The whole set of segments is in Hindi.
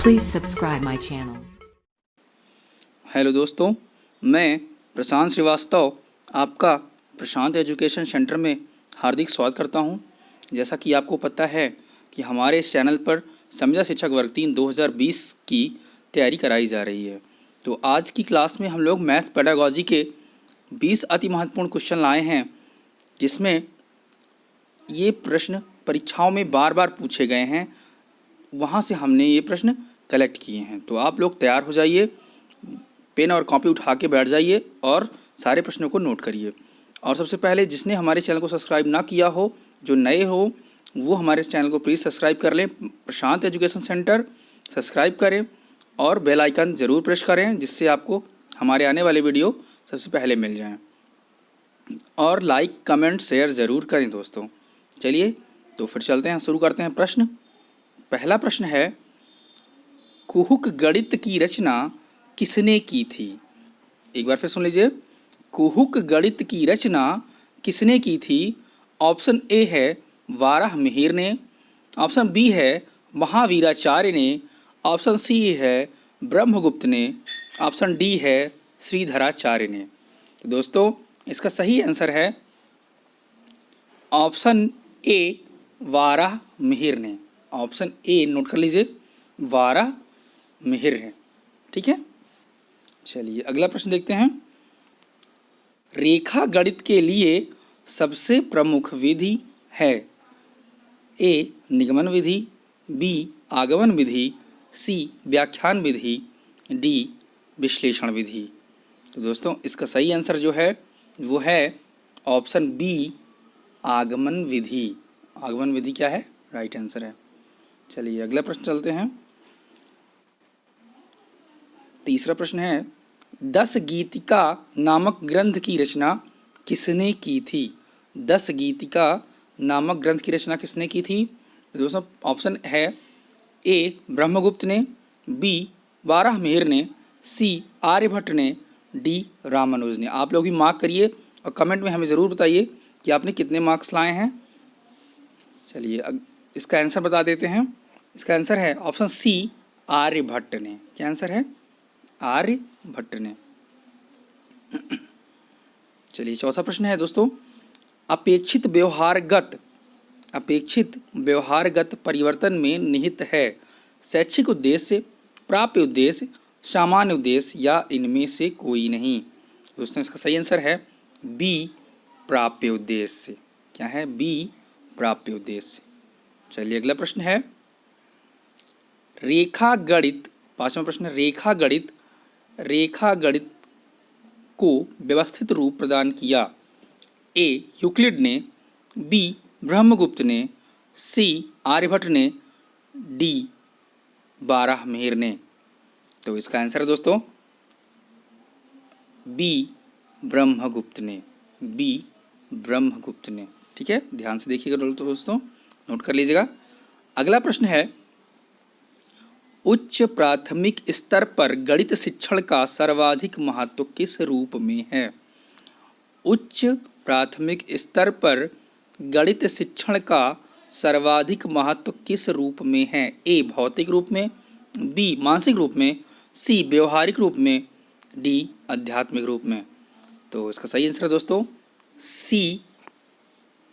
Please subscribe my channel. Hello दोस्तों, मैं प्रशांत श्रीवास्तव आपका प्रशांत एजुकेशन सेंटर में हार्दिक स्वागत करता हूं। जैसा कि आपको पता है कि हमारे इस चैनल पर संविदा शिक्षक वर्ग 3 2020 की तैयारी कराई जा रही है। तो आज की क्लास में हम लोग मैथ पेडागॉजी के 20 अति महत्वपूर्ण क्वेश्चन लाए हैं, जिसमें ये प्रश्न परीक्षाओं में बार बार पूछे गए हैं। वहाँ से हमने ये प्रश्न कलेक्ट किए हैं। तो आप लोग तैयार हो जाइए, पेन और कॉपी उठा के बैठ जाइए और सारे प्रश्नों को नोट करिए। और सबसे पहले जिसने हमारे चैनल को सब्सक्राइब ना किया हो, जो नए हो, वो हमारे चैनल को प्लीज़ सब्सक्राइब कर लें। प्रशांत एजुकेशन सेंटर सब्सक्राइब करें और बेल आइकन ज़रूर प्रेस करें, जिससे आपको हमारे आने वाले वीडियो सबसे पहले मिल जाएं। और लाइक कमेंट शेयर ज़रूर करें दोस्तों। चलिए तो फिर चलते हैं, शुरू करते हैं प्रश्न। पहला प्रश्न है, कुहुक गणित की रचना किसने की थी? एक बार फिर सुन लीजिए, कुहुक गणित की रचना किसने की थी? ऑप्शन ए है वाराहमिहिर ने, ऑप्शन बी है महावीराचार्य ने, ऑप्शन सी है ब्रह्मगुप्त ने, ऑप्शन डी है श्रीधराचार्य ने। तो दोस्तों इसका सही आंसर है ऑप्शन ए वाराहमिहिर ने। ऑप्शन ए नोट कर लीजिए, वाराहमिहिर है। ठीक है, चलिए अगला प्रश्न देखते हैं। रेखा गणित के लिए सबसे प्रमुख विधि है? ए निगमन विधि, बी आगमन विधि, सी व्याख्यान विधि, डी विश्लेषण विधि। तो दोस्तों इसका सही आंसर जो है वो है ऑप्शन बी आगमन विधि। आगमन विधि क्या है? राइट आंसर है। चलिए अगला प्रश्न चलते हैं। तीसरा प्रश्न है, 10 गीतिका नामक ग्रंथ की रचना किसने की थी? 10 गीतिका नामक ग्रंथ की रचना किसने की थी? दोस्तों ऑप्शन है ए ब्रह्मगुप्त ने, बी वाराहमिहिर ने, सी आर्यभट्ट ने, डी रामानुज ने। आप लोग भी मार्क करिए और कमेंट में हमें ज़रूर बताइए कि आपने कितने मार्क्स लाए हैं। चलिए इसका आंसर बता देते हैं। इसका आंसर है ऑप्शन सी आर्यभट्ट ने। क्या आंसर है? आर्यभट्ट ने। चलिए चौथा प्रश्न है दोस्तों, अपेक्षित व्यवहारगत परिवर्तन में निहित है शैक्षिक उद्देश्य, प्राप्य उद्देश्य, सामान्य उद्देश्य या इनमें से कोई नहीं। दोस्तों इसका सही आंसर है बी प्राप्य उद्देश्य। क्या है? बी प्राप्य उद्देश्य। चलिए अगला प्रश्न है, रेखा गणित, पांचवा प्रश्न, रेखा गणित को व्यवस्थित रूप प्रदान किया? ए यूक्लिड ने, बी ब्रह्मगुप्त ने, सी आर्यभट्ट ने, डी वाराहमिहिर ने। तो इसका आंसर है दोस्तों बी ब्रह्मगुप्त ने। बी ब्रह्मगुप्त ने। ठीक है, ध्यान से देखिएगा दोस्तों, नोट कर लीजिएगा। अगला प्रश्न है, उच्च प्राथमिक स्तर पर गणित शिक्षण का सर्वाधिक महत्व किस रूप में है? उच्च प्राथमिक स्तर पर गणित शिक्षण का सर्वाधिक महत्व किस रूप में है? ए भौतिक रूप में, बी मानसिक रूप में, सी व्यवहारिक रूप में, डी आध्यात्मिक रूप में। तो इसका सही आंसर है दोस्तों सी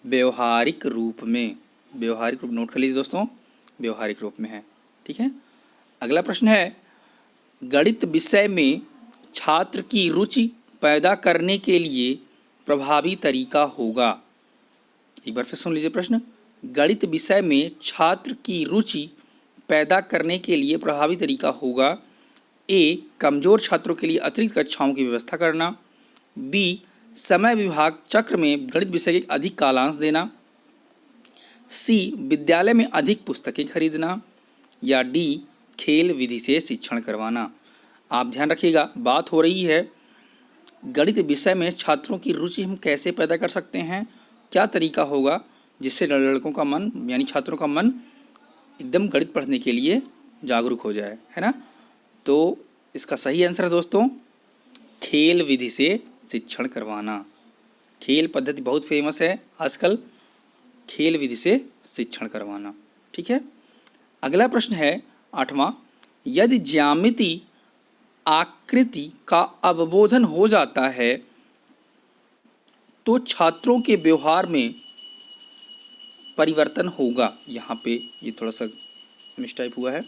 व्यवहारिक रूप में। व्यवहारिक रूप नोट कर लीजिए दोस्तों, व्यवहारिक रूप में है। ठीक है, अगला प्रश्न है, गणित विषय में छात्र की रुचि पैदा करने के लिए प्रभावी तरीका होगा? एक बार फिर सुन लीजिए प्रश्न, गणित विषय में छात्र की रुचि पैदा करने के लिए प्रभावी तरीका होगा? ए कमजोर छात्रों के लिए अतिरिक्त कक्षाओं की व्यवस्था करना, बी समय विभाग चक्र में गणित विषय के अधिक कालांश देना, सी विद्यालय में अधिक पुस्तकें खरीदना, या डी खेल विधि से शिक्षण करवाना। आप ध्यान रखिएगा, बात हो रही है गणित विषय में छात्रों की रुचि हम कैसे पैदा कर सकते हैं, क्या तरीका होगा जिससे लड़कों का मन यानी छात्रों का मन एकदम गणित पढ़ने के लिए जागरूक हो जाए, है ना? तो इसका सही आंसर है दोस्तों खेल विधि से शिक्षण करवाना। खेल पद्धति बहुत फेमस है आजकल, खेल विधि से शिक्षण करवाना। ठीक है, अगला प्रश्न है 8वां, यदि ज्यामिति आकृति का अवबोधन हो जाता है तो छात्रों के व्यवहार में परिवर्तन होगा। यहाँ पे ये थोड़ा सा मिस्टाइप हुआ है,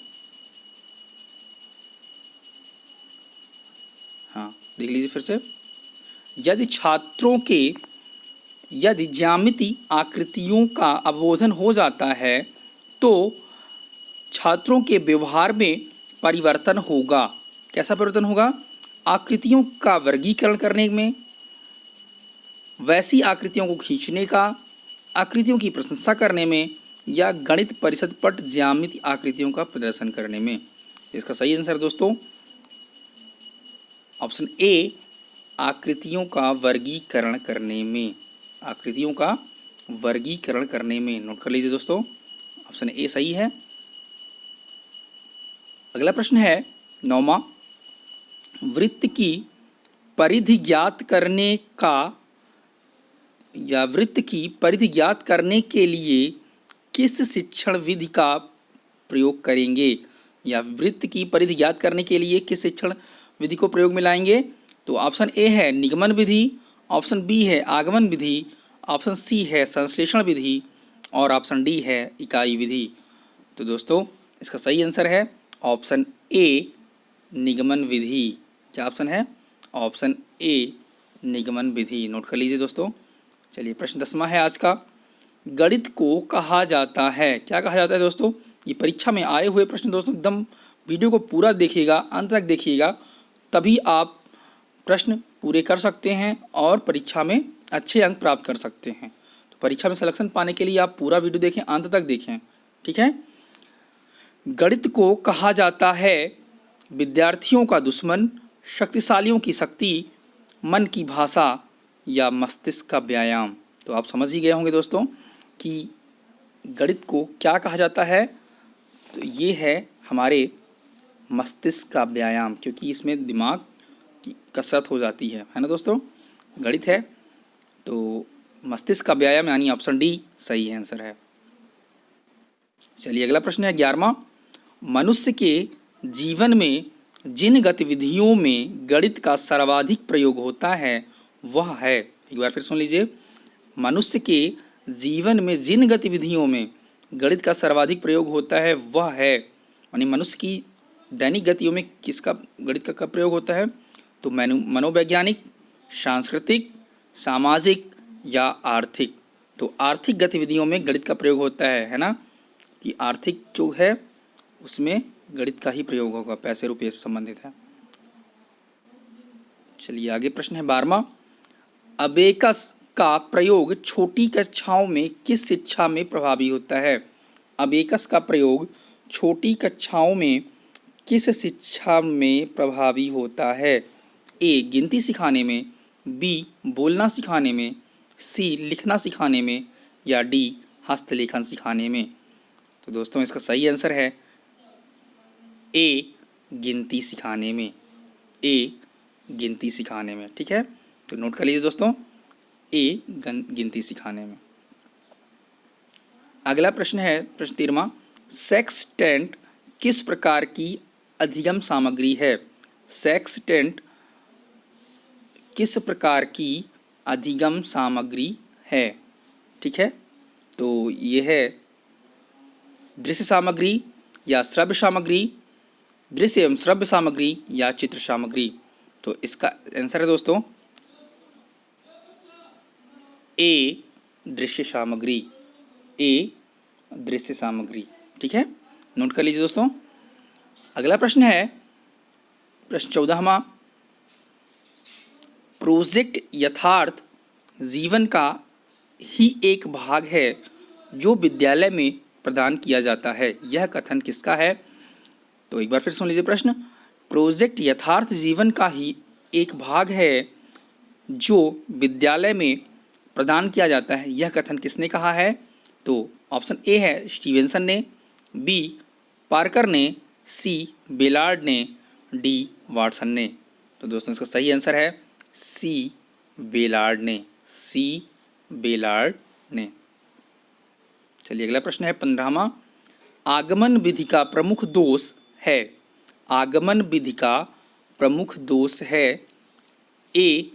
हाँ देख लीजिए फिर से। यदि ज्यामिति आकृतियों का अवबोधन हो जाता है तो छात्रों के व्यवहार में परिवर्तन होगा। कैसा परिवर्तन होगा? आकृतियों का वर्गीकरण करने में, वैसी आकृतियों को खींचने का, आकृतियों की प्रशंसा करने में, या गणित परिषद पट ज्यामिति आकृतियों का प्रदर्शन करने में। इसका सही आंसर दोस्तों ऑप्शन ए, आकृतियों का वर्गीकरण करने में। आकृतियों का वर्गीकरण करने में, नोट कर लीजिए दोस्तों, ऑप्शन ए सही है। अगला प्रश्न है 9वां, वृत्त की परिधि ज्ञात करने का या वृत्त की परिधि ज्ञात करने के लिए किस शिक्षण विधि का प्रयोग करेंगे, या वृत्त की परिधि ज्ञात करने के लिए किस शिक्षण विधि को प्रयोग में लाएंगे? तो ऑप्शन ए है निगमन विधि, ऑप्शन बी है आगमन विधि, ऑप्शन सी है संश्लेषण विधि, और ऑप्शन डी है इकाई विधि। तो दोस्तों इसका सही आंसर है ऑप्शन ए, निगमन विधि। क्या ऑप्शन है? Option A, निगमन Vidhi. नोट कर लीजिए दोस्तों। चलिए प्रश्न 10वां है आज का, गणित को कहा जाता है, क्या कहा जाता है दोस्तों? ये परीक्षा में आए हुए प्रश्न दोस्तों, एकदम वीडियो को पूरा देखिएगा, अंत तक देखिएगा, तभी आप प्रश्न पूरे कर सकते हैं और परीक्षा में अच्छे अंक प्राप्त कर सकते हैं। तो परीक्षा में सिलेक्शन पाने के लिए आप पूरा वीडियो देखें, अंत तक देखें, ठीक है। गणित को कहा जाता है विद्यार्थियों का दुश्मन, शक्तिशालियों की शक्ति, मन की भाषा, या मस्तिष्क का व्यायाम। तो आप समझ ही गए होंगे दोस्तों कि गणित को क्या कहा जाता है। तो ये है हमारे मस्तिष्क का व्यायाम, क्योंकि इसमें दिमाग की कसरत हो जाती है ना दोस्तों। गणित है तो मस्तिष्क का व्यायाम यानी ऑप्शन डी सही आंसर है। चलिए अगला प्रश्न है 11वां, मनुष्य के जीवन में जिन गतिविधियों में गणित का सर्वाधिक प्रयोग होता है वह है, एक बार फिर सुन लीजिए, मनुष्य के जीवन में जिन गतिविधियों में गणित का सर्वाधिक प्रयोग होता है वह है, यानी मनुष्य की दैनिक गतियों में किसका गणित का प्रयोग होता है? तो मनोवैज्ञानिक, सांस्कृतिक, सामाजिक, या आर्थिक। तो आर्थिक गतिविधियों में गणित का प्रयोग होता है ना, कि आर्थिक जो है उसमें गणित का ही प्रयोग होगा, पैसे रुपये से संबंधित है। चलिए आगे प्रश्न है 12वां, अबेकस का प्रयोग छोटी कक्षाओं में किस शिक्षा में प्रभावी होता है? अबेकस का प्रयोग छोटी कक्षाओं में किस शिक्षा में प्रभावी होता है? ए, गिनती सिखाने में, बी, बोलना सिखाने में, सी, लिखना सिखाने में, या डी, हस्तलेखन सिखाने में। तो दोस्तों इसका सही आंसर है ए, गिनती सिखाने में। ए, गिनती सिखाने में, ठीक है। तो नोट कर लीजिए दोस्तों, ए, गिनती सिखाने में। अगला प्रश्न है प्रश्न 13वां, सेक्सटेंट किस प्रकार की अधिगम सामग्री है? सेक्सटेंट किस प्रकार की अधिगम सामग्री है? ठीक है, तो ये है दृश्य सामग्री या श्रव्य सामग्री, दृश्य एवं श्रव्य सामग्री, या चित्र सामग्री। तो इसका आंसर है दोस्तों ए, दृश्य सामग्री। ए, दृश्य सामग्री, ठीक है, नोट कर लीजिए दोस्तों। अगला प्रश्न है प्रश्न 14वां, प्रोजेक्ट यथार्थ जीवन का ही एक भाग है जो विद्यालय में प्रदान किया जाता है, यह कथन किसका है? तो एक बार फिर सुन लीजिए प्रश्न, प्रोजेक्ट यथार्थ जीवन का ही एक भाग है जो विद्यालय में प्रदान किया जाता है, यह कथन किसने कहा है? तो ऑप्शन ए है स्टीवेंसन ने, बी, पार्कर ने, सी, बेलार्ड ने, डी, वाटसन ने। तो दोस्तों इसका सही आंसर है सी, बेलार्ड ने। सी, बेलार्ड ने। चलिए अगला प्रश्न है 15वां, आगमन विधि का प्रमुख दोष है? आगमन विधि का प्रमुख दोष है? ए,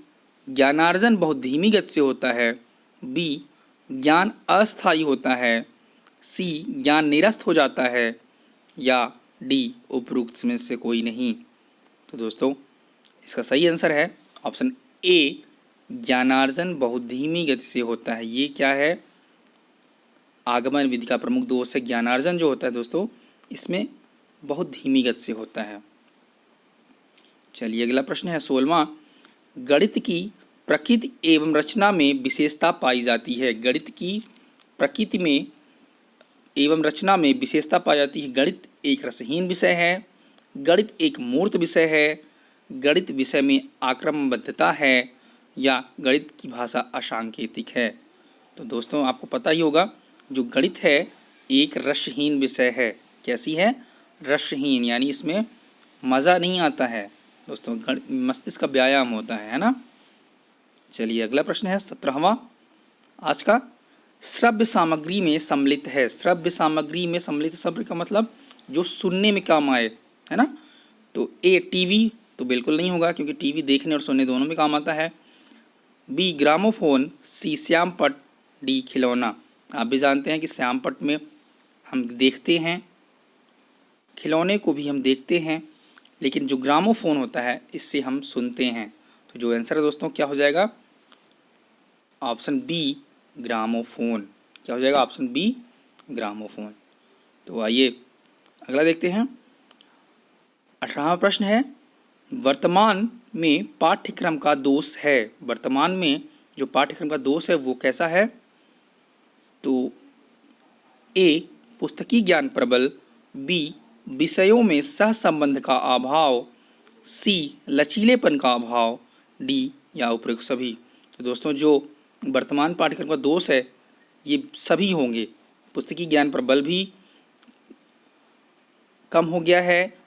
ज्ञानार्जन बहुत धीमी गति से होता है। बी, ज्ञान अस्थायी होता है। सी, ज्ञान निरस्त हो जाता है। या डी, उपरोक्त में से कोई नहीं। तो दोस्तों इसका सही आंसर है ऑप्शन ए, ज्ञानार्जन बहुत धीमी गति से होता है। ये क्या है? आगमन विधि का प्रमुख दोष है ज्ञानार्जन जो होता है दोस्तों, इसमें बहुत धीमी गति से होता है। चलिए अगला प्रश्न है 16वां। गणित की प्रकृति एवं रचना में विशेषता पाई जाती है। गणित की प्रकृति में एवं रचना में विशेषता पाई जाती है। गणित एक रसहीन विषय है, गणित एक मूर्त विषय है, गणित विषय में आक्रमणबद्धता है, या गणित की भाषा असांकेतिक है। तो दोस्तों आपको पता ही होगा जो गणित है एक रसहीन विषय है। कैसी है? रसहीन, यानी इसमें मज़ा नहीं आता है दोस्तों, मस्तिष्क का व्यायाम होता है ना। चलिए अगला प्रश्न है 17वां आज का। श्रव्य सामग्री में सम्मिलित है। श्रव्य सामग्री में सम्मिलित शब्द का मतलब जो सुनने में काम आए, है ना। तो ए, टीवी तो बिल्कुल नहीं होगा क्योंकि टीवी देखने और सुनने दोनों में काम आता है। B, gramophone. सी, श्यामपट्ट। डी, खिलौना। आप भी जानते हैं कि श्यामपट्ट में हम देखते हैं, खिलौने को भी हम देखते हैं, लेकिन जो ग्रामोफोन होता है इससे हम सुनते हैं। तो जो आंसर है दोस्तों क्या हो जाएगा? Option B, gramophone. क्या हो जाएगा? Option B, gramophone. तो आइए अगला देखते हैं। 18वां प्रश्न है, वर्तमान में पाठ्यक्रम का दोष है। वर्तमान में जो पाठ्यक्रम का दोष है वो कैसा है? तो ए, पुस्तकीय ज्ञान प्रबल। बी, विषयों में सहसंबंध का अभाव। सी, लचीलेपन का अभाव। डी, या उपरोक्त सभी। तो दोस्तों जो वर्तमान पाठ्यक्रम का दोष है ये सभी होंगे। पुस्तकीय ज्ञान प्रबल भी कम हो गया है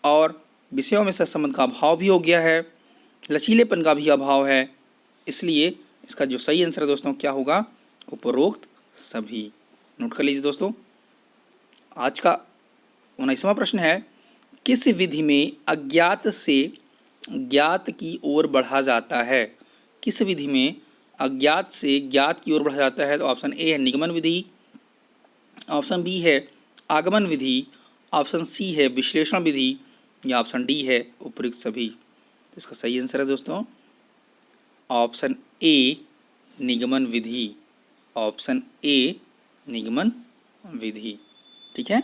और विषयों में सहसंबंध का अभाव भी हो गया है, लचीलेपन का भी अभाव है। इसलिए इसका जो सही आंसर है दोस्तों क्या होगा? उपरोक्त सभी। नोट कर लीजिए दोस्तों। आज का 19वां प्रश्न है, किस विधि में अज्ञात से ज्ञात की ओर बढ़ा जाता है? किस विधि में अज्ञात से ज्ञात की ओर बढ़ा जाता है? तो ऑप्शन ए है निगमन विधि, ऑप्शन बी है आगमन विधि, ऑप्शन सी है विश्लेषण विधि, या ऑप्शन डी है उपयुक्त सभी। तो इसका सही आंसर है दोस्तों option A, निगमन Vidhi. Option A, निगमन विधि। ठीक है।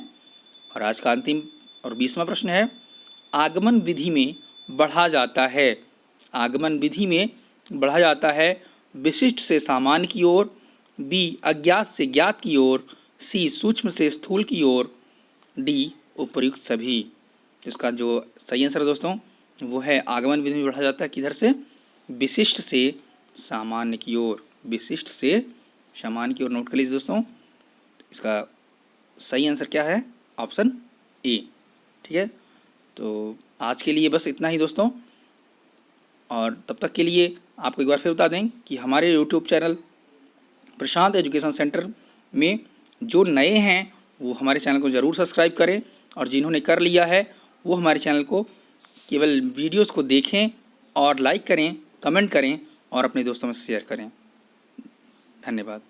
और आज का अंतिम और 20वां प्रश्न है, आगमन विधि में बढ़ा जाता है। आगमन विधि में बढ़ा जाता है विशिष्ट से सामान्य की ओर, बी, अज्ञात से ज्ञात की ओर, सी, सूक्ष्म से स्थूल की ओर, डी, उपयुक्त सभी। इसका जो सही आंसर है दोस्तों वो है आगमन विधि में बढ़ा जाता है किधर से? विशिष्ट से सामान्य की ओर। विशिष्ट से सामान्य की ओर। नोट कर लीजिए दोस्तों। इसका सही आंसर क्या है? Option A. ठीक है। तो आज के लिए बस इतना ही दोस्तों, और तब तक के लिए आपको एक बार फिर बता दें कि हमारे यूट्यूब चैनल प्रशांत एजुकेशन सेंटर में जो नए हैं वो हमारे चैनल को ज़रूर सब्सक्राइब करें, और जिन्होंने कर लिया है वो हमारे चैनल को केवल वीडियोस को देखें और लाइक करें, कमेंट करें और अपने दोस्तों में शेयर करें। धन्यवाद।